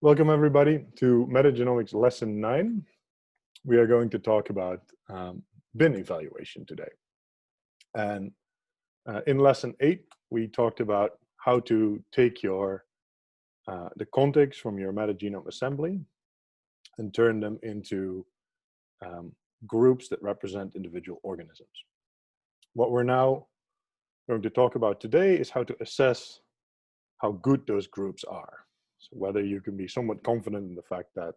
Welcome everybody to Metagenomics lesson 9. We are going to talk about bin evaluation today. And in lesson 8, we talked about how to take your the contigs from your metagenome assembly and turn them into groups that represent individual organisms. What we're now going to talk about today is how to assess how good those groups are. So whether you can be somewhat confident in the fact that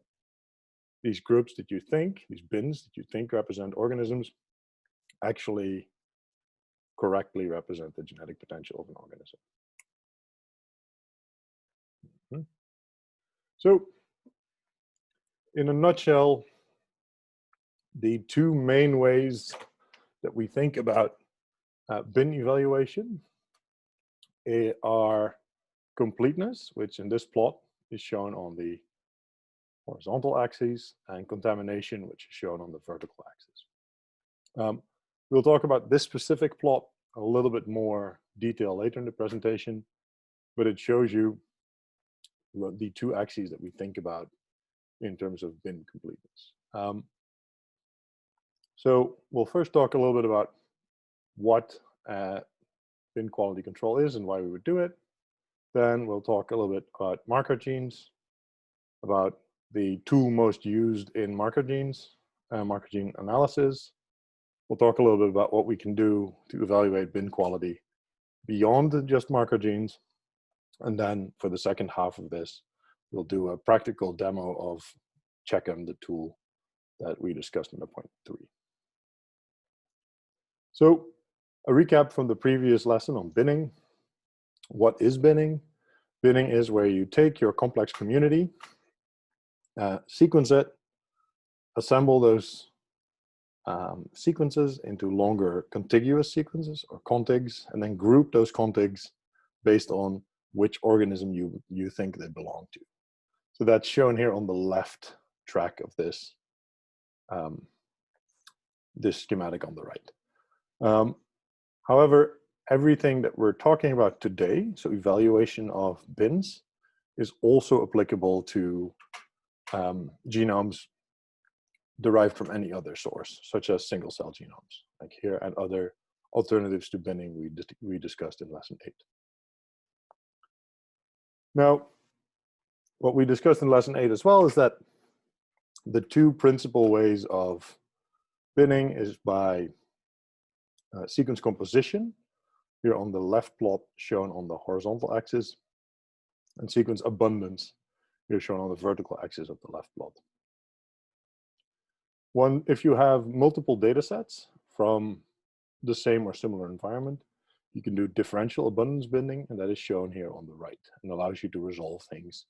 these groups that you think, these bins that you think represent organisms, actually correctly represent the genetic potential of an organism. So, in a nutshell, the two main ways that we think about bin evaluation are completeness, which in this plot is shown on the horizontal axis, and contamination, which is shown on the vertical axis. We'll talk about this specific plot a little bit more detail later in the presentation, but it shows you the two axes that we think about in terms of bin completeness. So we'll first talk a little bit about what bin quality control is and why we would do it. Then we'll talk a little bit about marker genes, about the two most used in marker genes, marker gene analysis. We'll talk a little bit about what we can do to evaluate bin quality beyond just marker genes. And then for the second half of this, we'll do a practical demo of CheckM, the tool that we discussed in the point 3. So a recap from the previous lesson on binning. What is binning? Binning is where you take your complex community, sequence it, assemble those sequences into longer contiguous sequences or contigs, and then group those contigs based on which organism you think they belong to. So that's shown here on the left track of this, this schematic on the right. However, everything that we're talking about today, so evaluation of bins, is also applicable to genomes derived from any other source, such as single-cell genomes, like here, and other alternatives to binning we discussed in lesson 8. Now, what we discussed in lesson 8 as well is that the two principal ways of binning is by sequence composition, here on the left plot shown on the horizontal axis, and sequence abundance, here shown on the vertical axis of the left plot. If you have multiple data sets from the same or similar environment, you can do differential abundance binning, and that is shown here on the right, and allows you to resolve things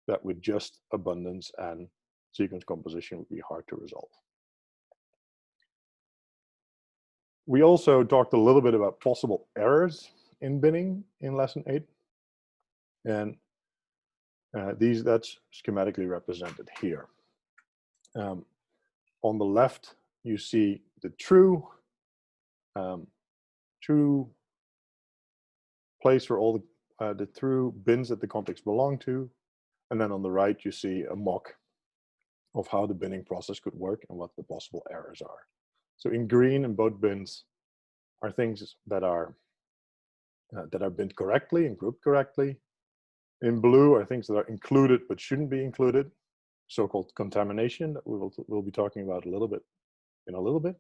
that with just abundance and sequence composition would be hard to resolve. We also talked a little bit about possible errors in binning in lesson 8, and that's schematically represented here. On the left, you see the true place where all the true bins that the contigs belong to, and then on the right, you see a mock of how the binning process could work and what the possible errors are. So in green, in both bins, are things that are binned correctly and grouped correctly. In blue are things that are included but shouldn't be included, so-called contamination that we'll be talking about a little bit.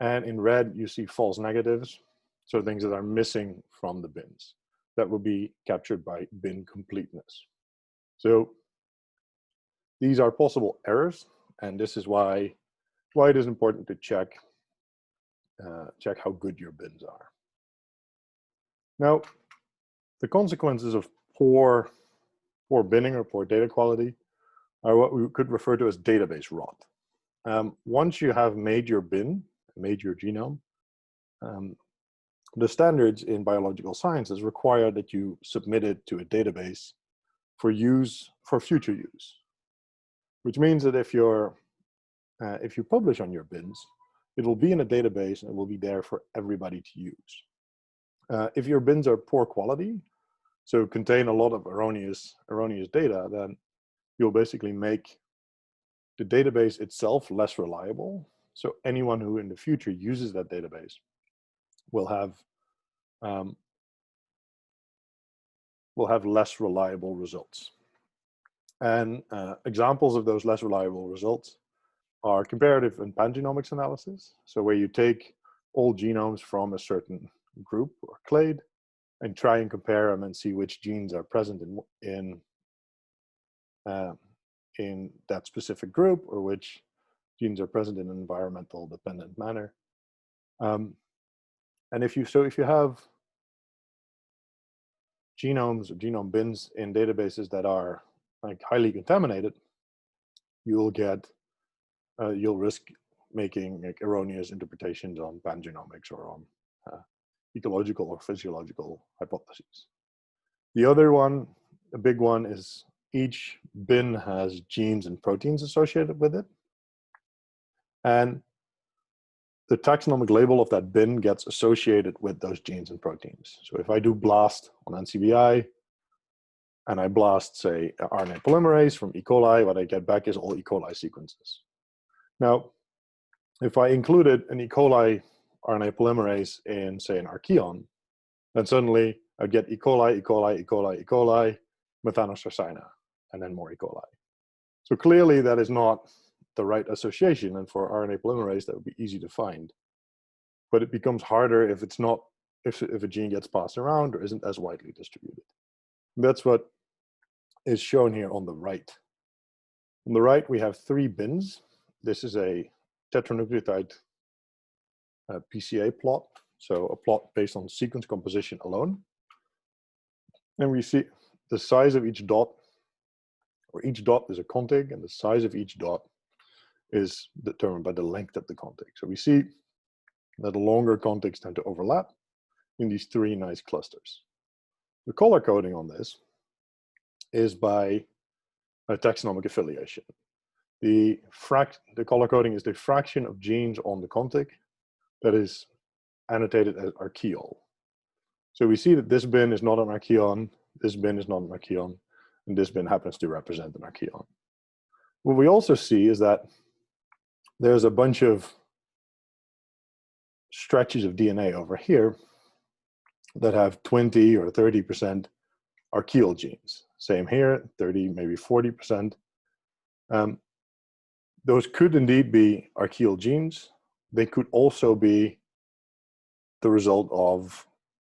And in red, you see false negatives, so things that are missing from the bins that will be captured by bin completeness. So these are possible errors, and this is why it is important to check how good your bins are. Now, the consequences of poor binning or poor data quality are what we could refer to as database rot. Once you have made your bin, made your genome, the standards in biological sciences require that you submit it to a database for future use, which means that if you publish on your bins, it will be in a database and it will be there for everybody to use. If your bins are poor quality, so contain a lot of erroneous data, then you'll basically make the database itself less reliable. So anyone who in the future uses that database will have less reliable results. And examples of those less reliable results are comparative and pangenomics analysis. So where you take all genomes from a certain group or clade and try and compare them and see which genes are present in that specific group, or which genes are present in an environmental dependent manner. And if you have genomes or genome bins in databases that are like highly contaminated, you'll risk making like erroneous interpretations on pangenomics or on ecological or physiological hypotheses. The other one, a big one, is each bin has genes and proteins associated with it. And the taxonomic label of that bin gets associated with those genes and proteins. So if I do BLAST on NCBI, and I BLAST, say, RNA polymerase from E. coli, what I get back is all E. coli sequences. Now, if I included an E. coli RNA polymerase in, say, an archaeon, then suddenly I'd get E. coli, E. coli, E. coli, E. coli, methanosarcina, and then more E. coli. So clearly that is not the right association, and for RNA polymerase that would be easy to find. But it becomes harder if it's not, if a gene gets passed around or isn't as widely distributed. And that's what is shown here on the right. On the right, we have 3 bins. This is a tetranucleotide PCA plot, so a plot based on sequence composition alone. And we see the size of each dot, or each dot is a contig, and the size of each dot is determined by the length of the contig. So we see that the longer contigs tend to overlap in these 3 nice clusters. The color coding on this is by a taxonomic affiliation. The color coding is the fraction of genes on the contig that is annotated as archaeol. So we see that this bin is not an archaeon, this bin is not an archaeon, and this bin happens to represent an archaeon. What we also see is that there's a bunch of stretches of DNA over here that have 20 or 30% archaeal genes. Same here, 30, maybe 40%. Those could indeed be archaeal genes. They could also be the result of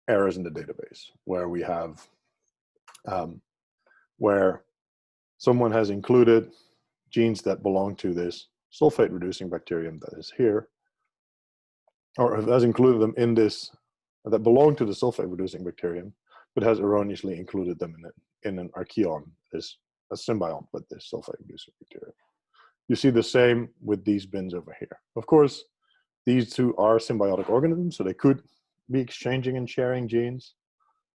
errors in the database, where we have, where someone has included genes that belong to this sulfate-reducing bacterium that is here, or has included them in this, that belong to the sulfate-reducing bacterium, but has erroneously included them in an archaeon, as a symbiont with this sulfate-reducing bacterium. You see the same with these bins over here. Of course, these 2 are symbiotic organisms, so they could be exchanging and sharing genes,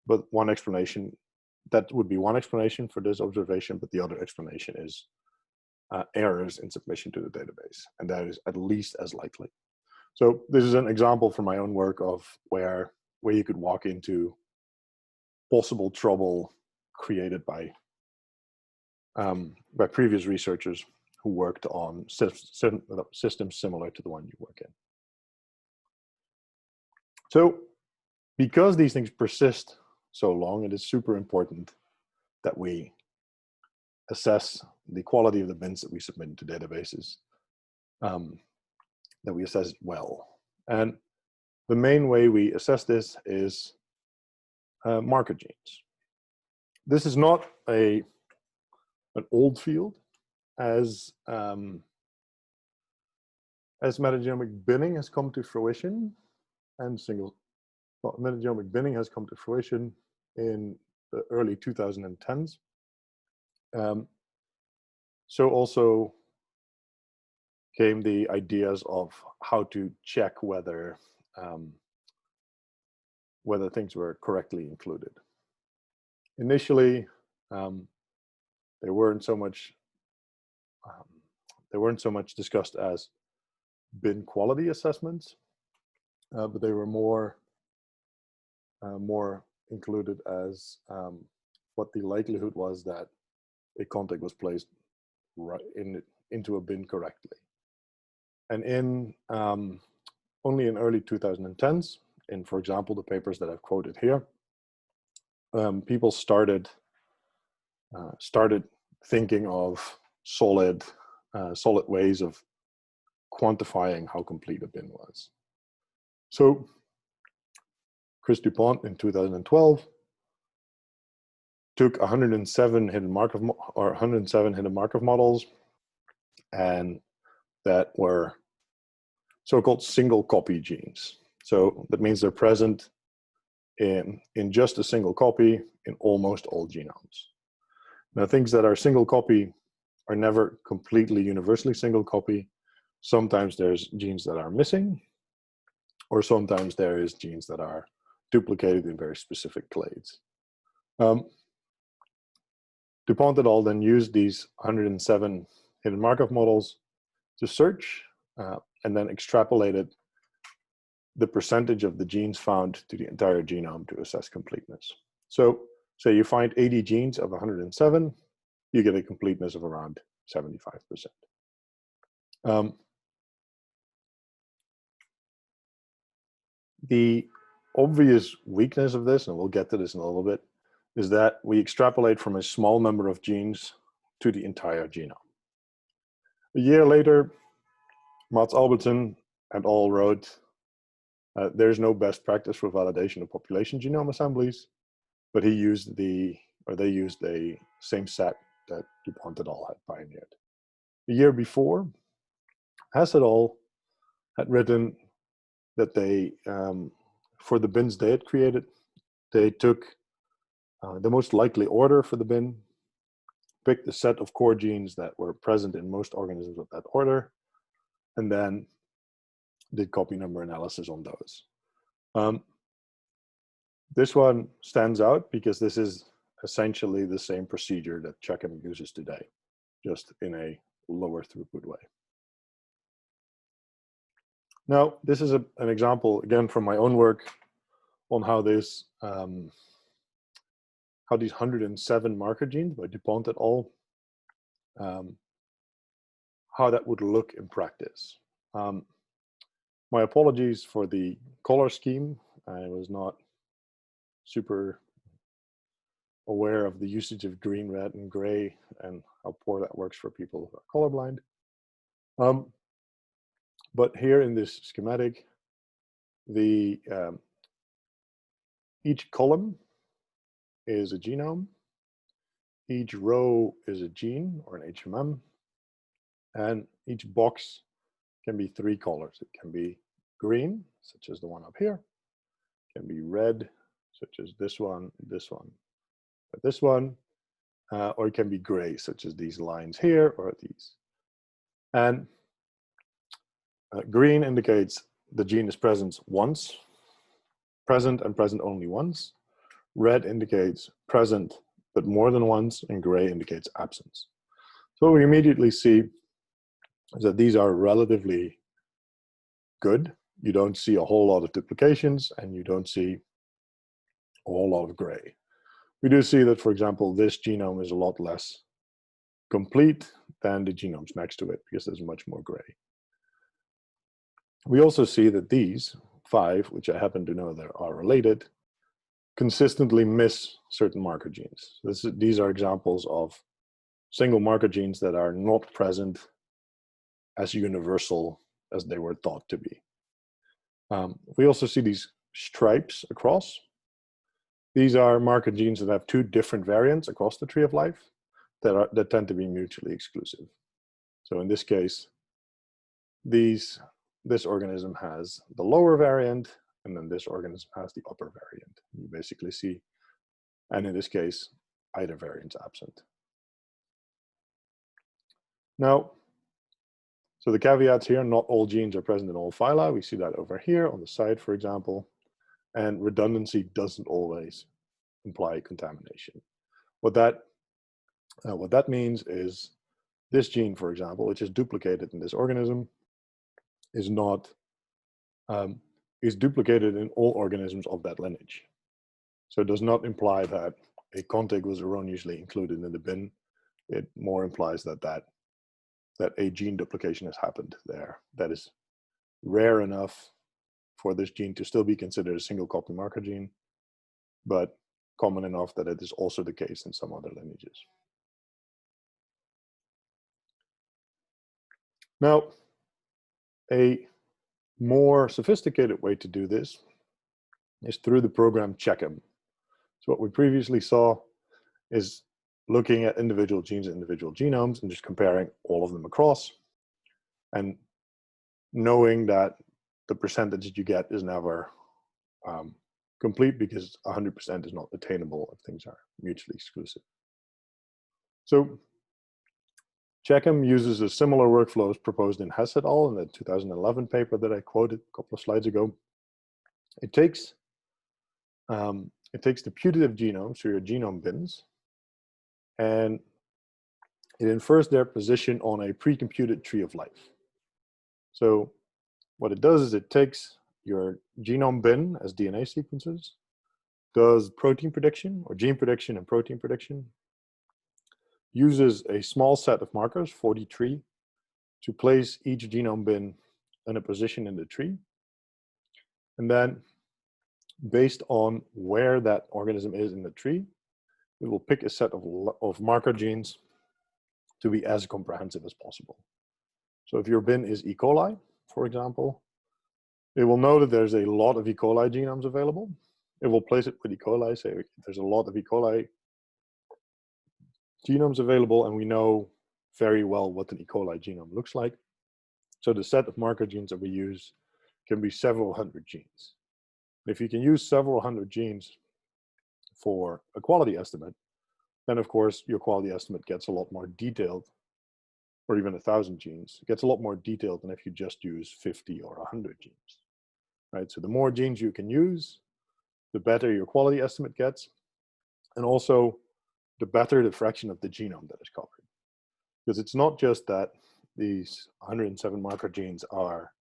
but one explanation, that would be one explanation for this observation, but the other explanation is errors in submission to the database, and that is at least as likely. So this is an example from my own work of where you could walk into possible trouble created by previous researchers who worked on systems similar to the one you work in. So because these things persist so long, it is super important that we assess the quality of the bins that we submit into databases, that we assess it well. And the main way we assess this is marker genes. This is not an old field, as metagenomic binning has come to fruition, and metagenomic binning has come to fruition in the early 2010s. So also came the ideas of how to check whether things were correctly included. Initially, they weren't so much discussed as bin quality assessments, but they were more included as what the likelihood was that a config was placed right into a bin correctly. And in only in early 2010s, in, for example, the papers that I've quoted here, people started thinking of solid ways of quantifying how complete a bin was. So Chris DuPont in 2012 took 107 hidden Markov models, and that were so-called single copy genes. So that means they're present in just a single copy in almost all genomes. Now, things that are single copy are never completely universally single copy. Sometimes there's genes that are missing, or sometimes there is genes that are duplicated in very specific clades. DuPont et al. Then used these 107 hidden Markov models to search and then extrapolated the percentage of the genes found to the entire genome to assess completeness. So say you find 80 genes of 107, you get a completeness of around 75%. The obvious weakness of this, and we'll get to this in a little bit, is that we extrapolate from a small number of genes to the entire genome. A year later, Mats Albertson et al. Wrote, there's no best practice for validation of population genome assemblies, but they used the same set that DuPont et al. Had pioneered. A year before, Hess et al. Had written that they, for the bins they had created, they took the most likely order for the bin, picked a set of core genes that were present in most organisms of that order, and then did copy number analysis on those. This one stands out because this is essentially the same procedure that CheckM uses today, just in a lower throughput way. Now, this is an example, again, from my own work on how this, how these 107 marker genes by DuPont et al., how that would look in practice. My apologies for the color scheme. I was not super aware of the usage of green, red, and gray and how poor that works for people who are colorblind. But here in this schematic, each column is a genome, each row is a gene or an HMM, and each box can be three colors. It can be green, such as the one up here. It can be red, such as this one, this one, or it can be gray, such as these lines here or these. And green indicates the gene is present once, present and present only once. Red indicates present but more than once, and gray indicates absence. So what we immediately see is that these are relatively good. You don't see a whole lot of duplications, and you don't see a whole lot of gray. We do see that, for example, this genome is a lot less complete than the genomes next to it because there's much more gray. We also see that these 5, which I happen to know that are related, consistently miss certain marker genes. These are examples of single marker genes that are not present as universal as they were thought to be. We also see these stripes across. These are marker genes that have 2 different variants across the tree of life that tend to be mutually exclusive. So in this case, this organism has the lower variant, and then this organism has the upper variant. You basically see, and in this case, either variant's absent. Now, so the caveats here, not all genes are present in all phyla. We see that over here on the side, for example. And redundancy doesn't always imply contamination. What that means is this gene, for example, which is duplicated in this organism, is duplicated in all organisms of that lineage. So it does not imply that a contig was erroneously included in the bin It more implies that a gene duplication has happened there. That is rare enough for this gene to still be considered a single copy marker gene, but common enough that it is also the case in some other lineages. Now, a more sophisticated way to do this is through the program CheckM. So what we previously saw is looking at individual genes and individual genomes and just comparing all of them across, and knowing that the percentage that you get is never complete, because 100% is not attainable if things are mutually exclusive. So CheckM uses a similar workflow as proposed in Hess et al. In the 2011 paper that I quoted a couple of slides ago. It takes the putative genome, so your genome bins, and it infers their position on a pre-computed tree of life. So what it does is it takes your genome bin as DNA sequences, does protein prediction or gene prediction and protein prediction, uses a small set of markers, 43, to place each genome bin in a position in the tree. And then based on where that organism is in the tree, it will pick a set of marker genes to be as comprehensive as possible. So if your bin is E. coli, for example, it will know that there's a lot of E. coli genomes available. It will place it with E. coli, say there's a lot of E. coli genomes available, and we know very well what an E. coli genome looks like. So the set of marker genes that we use can be several hundred genes. If you can use several hundred genes for a quality estimate, then of course your quality estimate gets a lot more detailed, or even 1,000 genes. It gets a lot more detailed than if you just use 50 or 100 genes, right? So the more genes you can use, the better your quality estimate gets, and also the better the fraction of the genome that is covered. Because it's not just that these 107 marker genes are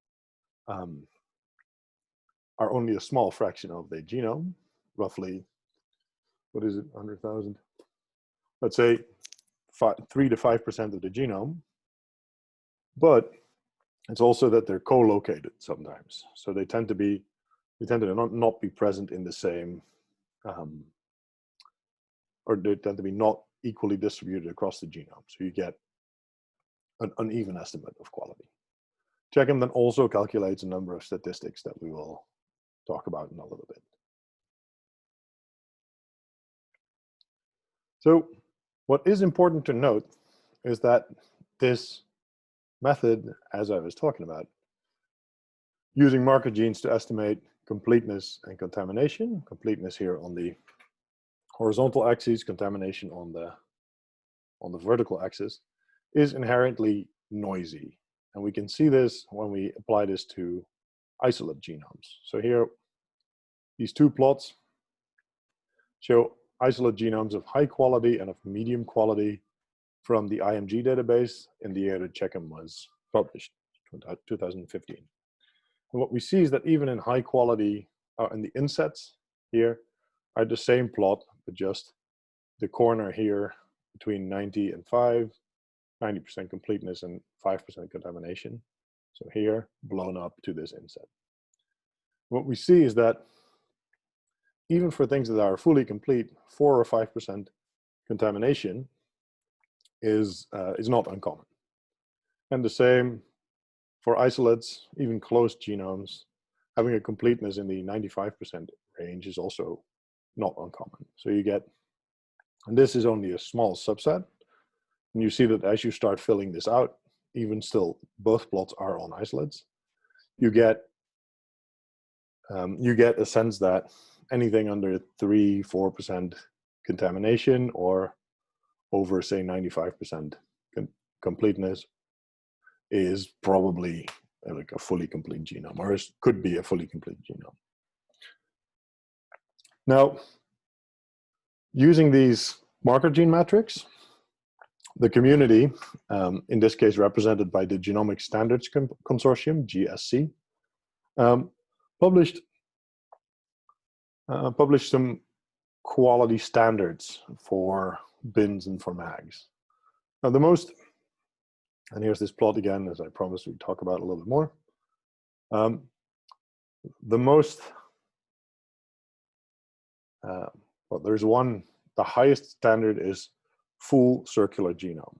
only a small fraction of the genome, roughly, what is it, 100,000? Let's say 3 to 5% of the genome, but it's also that they're co-located sometimes. So they tend to not be present in the same, or they tend to be not equally distributed across the genome. So you get an uneven estimate of quality. CheckM then also calculates a number of statistics that we will talk about in a little bit. So what is important to note is that this method, as I was talking about, using marker genes to estimate completeness and contamination, completeness here on the horizontal axis, contamination on the vertical axis, is inherently noisy. And we can see this when we apply this to isolate genomes. So here, these two plots show isolate genomes of high quality and of medium quality from the IMG database in the year that CheckM was published, 2015. And what we see is that even in high quality, in the insets here, are the same plot, but just the corner here between 90 and 5, 90% completeness and 5% contamination. So here, blown up to this inset. What we see is that even for things that are fully complete, 4 or 5% contamination is not uncommon. And the same for isolates, even closed genomes, having a completeness in the 95% range is also not uncommon. So you get, and this is only a small subset, and you see that as you start filling this out, even still, both plots are on isolates, you get a sense that anything under 3-4% contamination or over, say, 95% completeness is probably like a fully complete genome, or could be a fully complete genome. Now, using these marker gene metrics, the community, in this case represented by the Genomic Standards Consortium, GSC, published some quality standards for bins and for mags. Now the most, and here's this plot again, as I promised we'd talk about a little bit more. The most, well, there's one, the highest standard is full circular genome.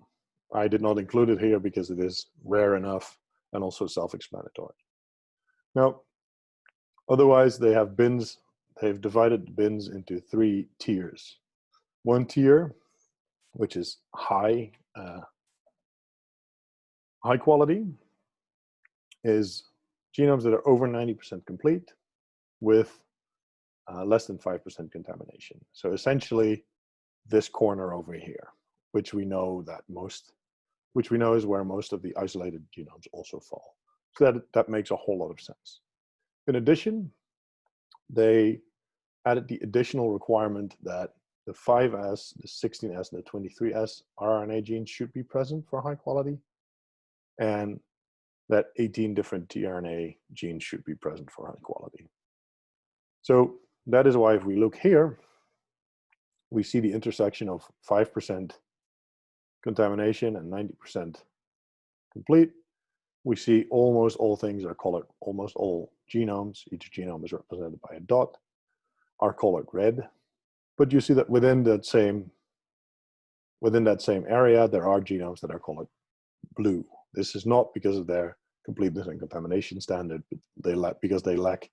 I did not include it here because it is rare enough and also self-explanatory. Now, otherwise they have bins, they've divided bins into 3 tiers. One tier, which is high quality, is genomes that are over 90% complete with less than 5% contamination. So essentially this corner over here, which we know is where most of the isolated genomes also fall. So that makes a whole lot of sense. In addition, they added the additional requirement that the 5S, the 16S, and the 23S rRNA genes should be present for high quality, and that 18 different tRNA genes should be present for high quality. So that is why if we look here, we see the intersection of 5% contamination and 90% complete. We see almost all things are colored, almost all genomes, each genome is represented by a dot, are colored red. But you see that within that same area, there are genomes that are colored blue. This is not because of their completeness and contamination standard, but because they lack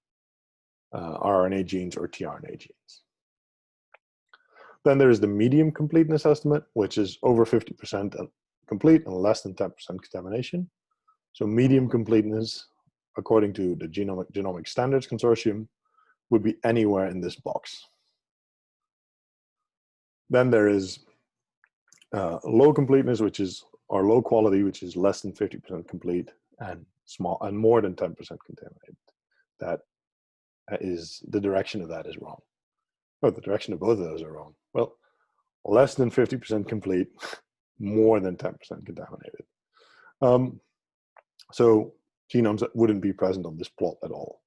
RNA genes or tRNA genes. Then there is the medium completeness estimate, which is over 50% complete and less than 10% contamination. So medium completeness, according to the Genomic Standards Consortium, would be anywhere in this box. Then there is low completeness, or low quality, which is less than 50% complete and more than 10% contaminated. That is, the direction of that is wrong. Oh, the direction of both of those are wrong. Well, less than 50% complete, more than 10% contaminated. So genomes that wouldn't be present on this plot at all.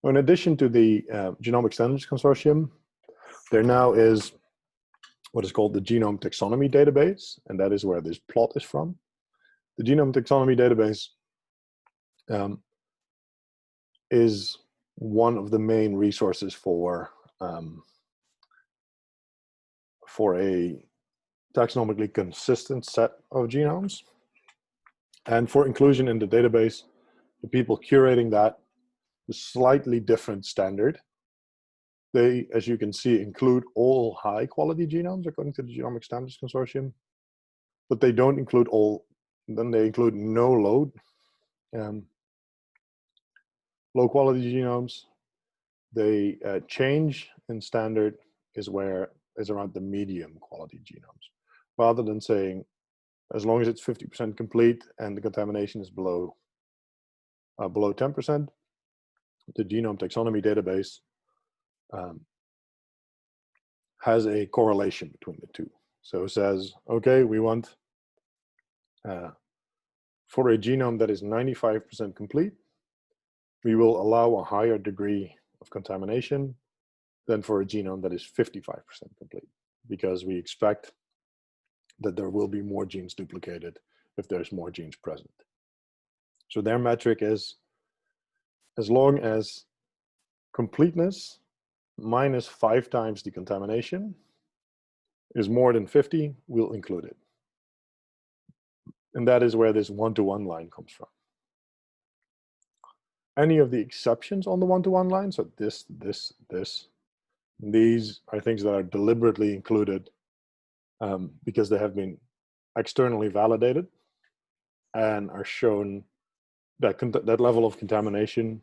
In addition to the Genomic Standards Consortium, there now is what is called the Genome Taxonomy Database, and that is where this plot is from. The Genome Taxonomy Database is one of the main resources for a taxonomically consistent set of genomes. And for inclusion in the database, the people curating that, a slightly different standard. They, as you can see, include all high quality genomes according to the Genomic Standards Consortium, but they don't include all, then they include no low quality genomes. They change in standard is around the medium quality genomes, rather than saying as long as it's 50% complete and the contamination is below 10%, the Genome Taxonomy Database has a correlation between the two. So it says, okay, we want for a genome that is 95% complete, we will allow a higher degree of contamination than for a genome that is 55% complete, because we expect that there will be more genes duplicated if there's more genes present. So their metric is, as long as completeness minus 5 times the contamination is more than 50, we'll include it. And that is where this one-to-one line comes from. Any of the exceptions on the one-to-one line, so this, these are things that are deliberately included because they have been externally validated and are shown that that level of contamination,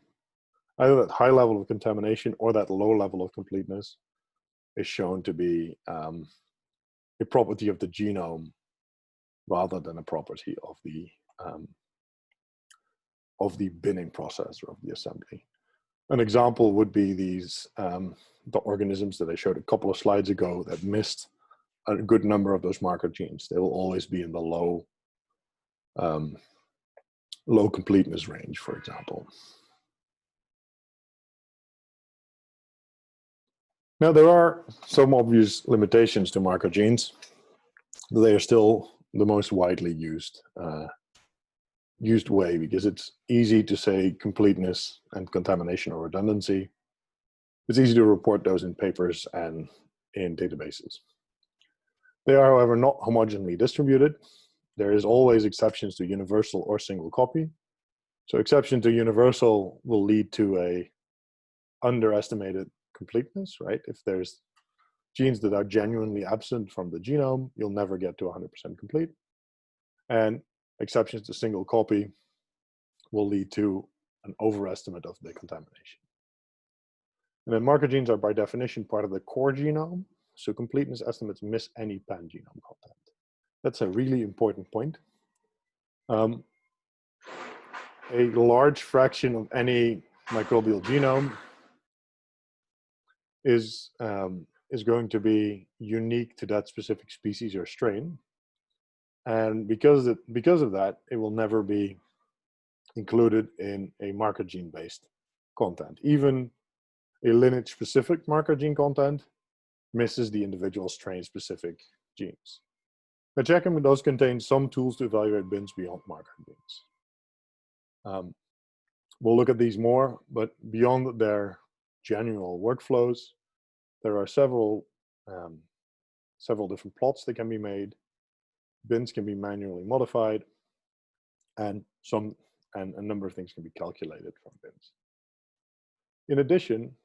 either that high level of contamination or that low level of completeness, is shown to be a property of the genome rather than a property of the binning process or of the assembly. An example would be these the organisms that I showed a couple of slides ago that missed a good number of those marker genes. They will always be in the low completeness range, for example. Now, there are some obvious limitations to marker genes. They are still the most widely used way, because it's easy to say completeness and contamination or redundancy. It's easy to report those in papers and in databases. They are, however, not homogeneously distributed. There is always exceptions to universal or single copy. So exception to universal will lead to a underestimated completeness, right? If there's genes that are genuinely absent from the genome, you'll never get to 100% complete. And exceptions to single copy will lead to an overestimate of the contamination. And then marker genes are by definition part of the core genome, so completeness estimates miss any pan-genome content. That's a really important point. A large fraction of any microbial genome is going to be unique to that specific species or strain. And because of that, it will never be included in a marker gene-based content. Even a lineage-specific marker gene content misses the individual strain-specific genes. But CheckM does contain some tools to evaluate bins beyond marker genes. We'll look at these more, but beyond their general workflows, there are several different plots that can be made. Bins can be manually modified, and a number of things can be calculated from bins. In addition,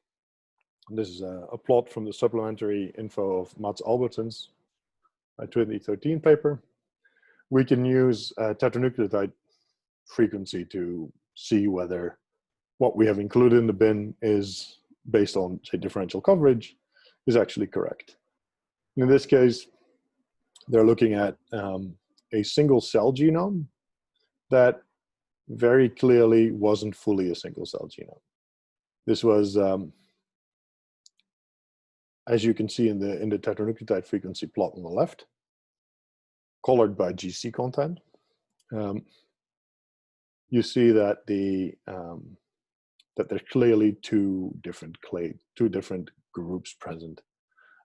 this is a plot from the supplementary info of Mats Albertsen's 2013 paper. We can use tetranucleotide frequency to see whether what we have included in the bin is based on, say, differential coverage is actually correct. In this case, they're looking at a single cell genome that very clearly wasn't fully a single cell genome. This was, as you can see in the tetranucleotide frequency plot on the left, colored by GC content. You see that that there's clearly two different groups present.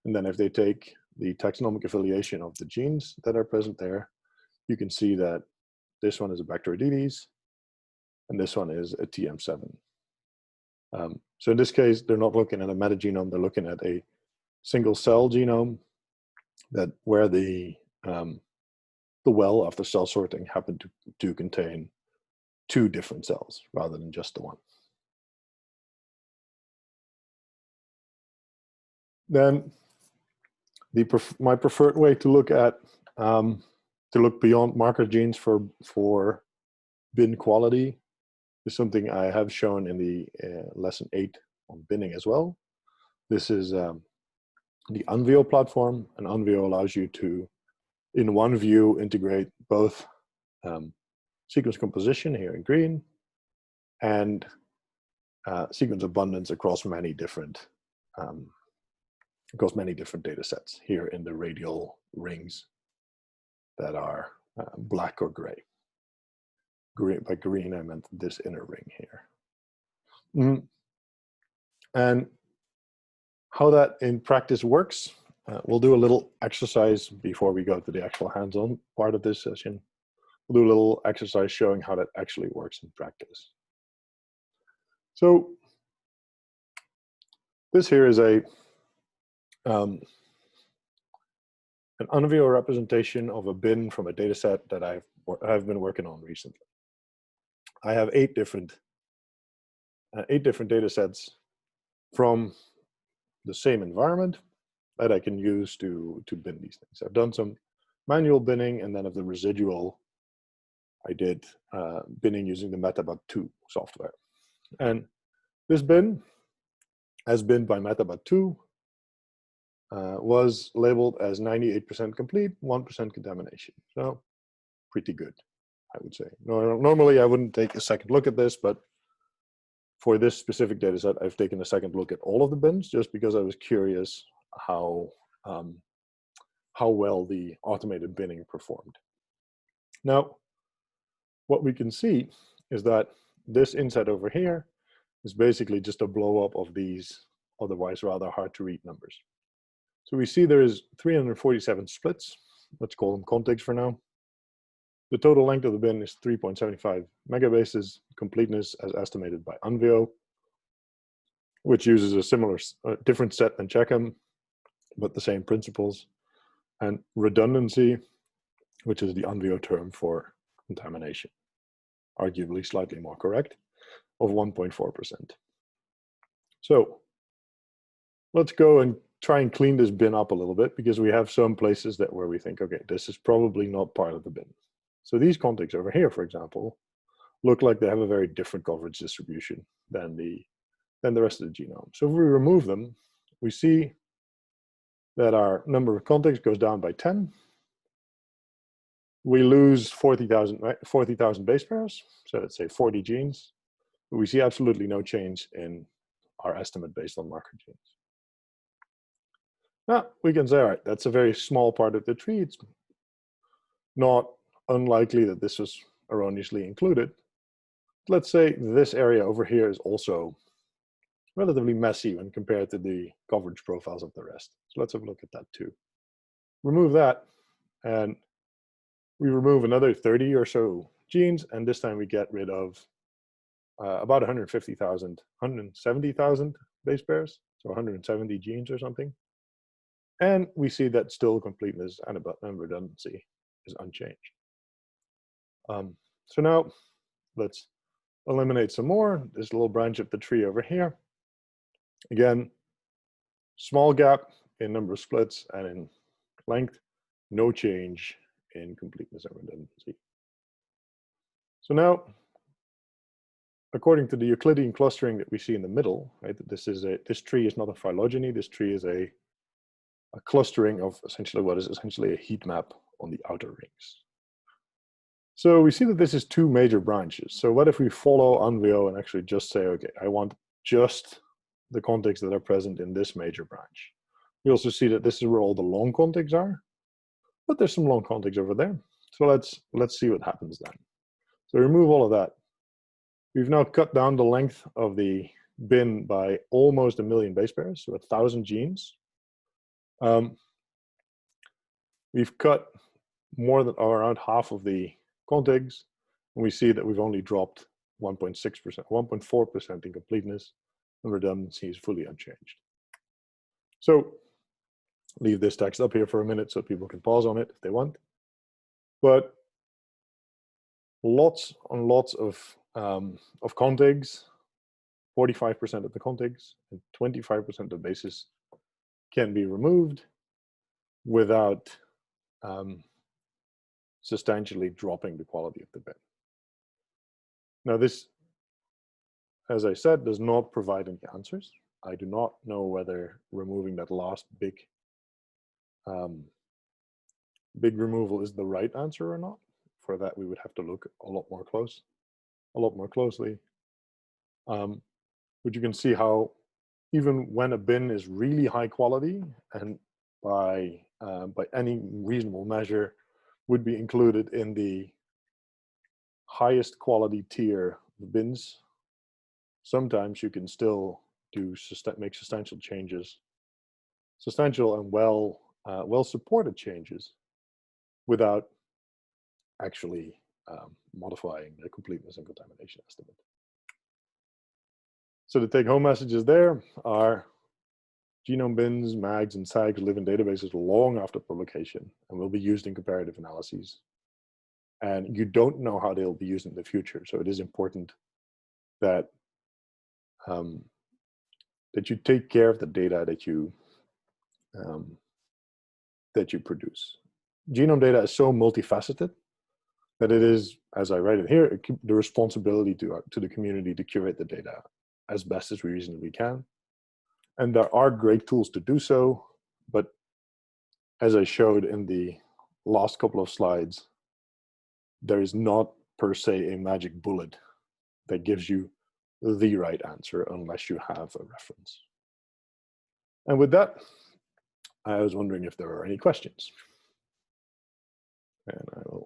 And then if they take the taxonomic affiliation of the genes that are present there, you can see that this one is a Bacteroidetes, and this one is a TM7. So in this case, they're not looking at a metagenome, they're looking at a single cell genome where the well after cell sorting happened to contain two different cells rather than just the one. Then my preferred way to look at to look beyond marker genes for bin quality is something I have shown in the lesson 8 on binning as well. This is the Unveo platform, and Unveo allows you to, in one view, integrate both sequence composition here in green and sequence abundance across many different data sets here in the radial rings that are black or gray. By green, I meant this inner ring here. And how that in practice works, we'll do a little exercise before we go to the actual hands-on part of this session. We'll do a little exercise showing how that actually works in practice. So this here is an Unveo representation of a bin from a data set that I've been working on recently. I have 8 different data sets from the same environment that I can use to bin these things. I've done some manual binning, and then of the residual, I did binning using the MetaBot2 software. And this bin, as binned by MetaBot2, was labeled as 98% complete, 1% contamination. So pretty good, I would say. Normally, I wouldn't take a second look at this, but for this specific data set, I've taken a second look at all of the bins just because I was curious how well the automated binning performed. Now, what we can see is that this inset over here is basically just a blow up of these otherwise rather hard to read numbers. So we see there is 347 splits. Let's call them contigs for now. The total length of the bin is 3.75 megabases, completeness as estimated by Unvio, which uses a similar, different set than CheckM, but the same principles, and redundancy, which is the Unvio term for contamination, arguably slightly more correct, of 1.4%. So let's go and try and clean this bin up a little bit, because we have some places where we think, okay, this is probably not part of the bin. So these contigs over here, for example, look like they have a very different coverage distribution than the rest of the genome. So if we remove them, we see that our number of contigs goes down by 10. We lose 40,000 base pairs, so let's say 40 genes. But we see absolutely no change in our estimate based on marker genes. Now, we can say, all right, that's a very small part of the tree. It's not unlikely that this was erroneously included. Let's say this area over here is also relatively messy when compared to the coverage profiles of the rest. So let's have a look at that too. Remove that, and we remove another 30 or so genes, and this time we get rid of about 170,000 base pairs, so 170 genes or something. And we see that still completeness and redundancy is unchanged. So now let's eliminate some more. This little branch of the tree over here. Again, small gap in number of splits and in length, no change in completeness and redundancy. So now, according to the Euclidean clustering that we see in the middle, right, this tree is not a phylogeny. This tree is a clustering of essentially what is essentially a heat map on the outer rings. So we see that this is two major branches. So what if we follow Unvio and actually just say, okay, I want just the contigs that are present in this major branch. We also see that this is where all the long contigs are, but there's some long contigs over there. So let's see what happens then. So remove all of that. We've now cut down the length of the bin by almost 1 million base pairs, so 1,000 genes. We've cut more than or around half of the contigs, and we see that we've only dropped 1.6%, 1.4% in completeness, and redundancy is fully unchanged. So leave this text up here for a minute so people can pause on it if they want. But lots and lots of contigs, 45% of the contigs and 25% of bases can be removed without substantially dropping the quality of the bin. Now this, as I said, does not provide any answers. I do not know whether removing that last big removal is the right answer or not. For that, we would have to look a lot more closely. But you can see how even when a bin is really high quality and by any reasonable measure would be included in the highest quality tier of bins, sometimes you can still make substantial changes, substantial and well supported changes without actually modifying the completeness and contamination estimate. So the take-home messages there are genome bins, MAGs, and SAGs live in databases long after publication and will be used in comparative analyses. And you don't know how they'll be used in the future. So it is important that that you take care of the data that you produce. Genome data is so multifaceted that it is, as I write it here, the responsibility to the community to curate the data as best as we reasonably can. And there are great tools to do so, but as I showed in the last couple of slides, there is not per se a magic bullet that gives you the right answer unless you have a reference. And with that, I was wondering if there are any questions. And I will